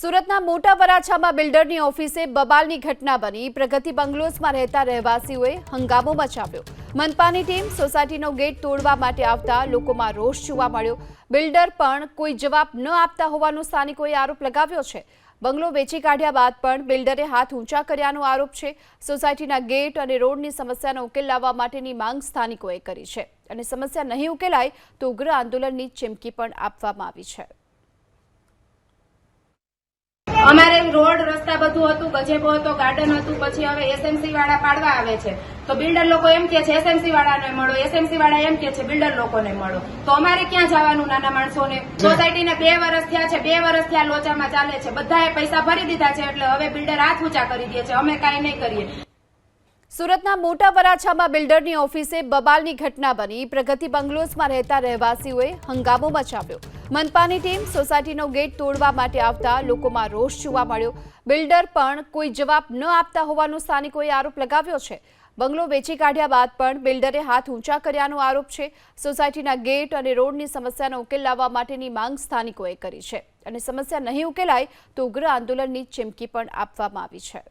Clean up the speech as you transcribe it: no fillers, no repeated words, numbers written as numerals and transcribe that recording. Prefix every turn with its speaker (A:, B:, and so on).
A: સુરતના મોટા વરાછામાં બિલ્ડરની ઓફિસે બબાલની ઘટના બની। પ્રગતિ બંગલોઝમાં રહેતા રહેવાસીઓએ હંગામો મચાવ્યો। મનપાની ટીમ સોસાયટીનો ગેટ તોડવા માટે આવતા લોકોમાં રોષ જોવા મળ્યો। બિલ્ડર પણ કોઈ જવાબ ન આપતા હોવાનો સ્થાનિકોએ આરોપ લગાવ્યો છે। બંગલો વેચી કાઢ્યા બાદ પણ બિલ્ડરે હાથ ઊંચા કર્યાનો આરોપ છે। સોસાયટીના ગેટ અને રોડની સમસ્યાનો ઉકેલ લાવવા માટેની માંગ સ્થાનિકોએ કરી છે અને સમસ્યા નહીં ઉકેલાય તો ઉગ્ર આંદોલનની ચીમકી પણ આપવામાં આવી છે।
B: અમારે રોડ રસ્તા બધું હતું, ગજેબો હતો, ગાર્ડન હતું। પછી હવે એસએમસી વાળા પાડવા આવે છે તો બિલ્ડર લોકો એમ કે છે એસએમસી વાળાને મળો, એસએમસી વાળા એમ કે છે બિલ્ડર લોકોને મળો। તો અમારે ક્યાં જવાનું નાના માણસોને? સોસાયટીને 2 વર્ષ થયા છે, 2 વર્ષથી આ લોચામાં ચાલે છે। બધાએ પૈસા ભરી દીધા છે એટલે હવે બિલ્ડર હાથ ઊંચા કરી દે છે, અમે કાંઈ નહીં કરીએ।
A: સુરતના મોટા વરાછામાં બિલ્ડરની ઓફિસે બબાલની ઘટના બની। પ્રગતિ બંગલોઝમાં રહેતા રહેવાસીઓએ હંગામો મચાવ્યો। મનપાની ટીમ સોસાયટીનો ગેટ તોડવા માટે આવતા લોકોમાં રોષ જોવા મળ્યો। બિલ્ડર પણ કોઈ જવાબ ન આપતા હોવાનો સ્થાનિકોએ આરોપ લગાવ્યો છે। બંગલો વેચી કાઢ્યા બાદ પણ બિલ્ડરે હાથ ઊંચા કર્યાનો આરોપ છે। સોસાયટીના ગેટ અને રોડની સમસ્યાનો ઉકેલ લાવવા માટેની માંગ સ્થાનિકોએ કરી છે અને સમસ્યા નહીં ઉકેલાય તો ઉગ્ર આંદોલનની ચીમકી પણ આપવામાં આવી છે।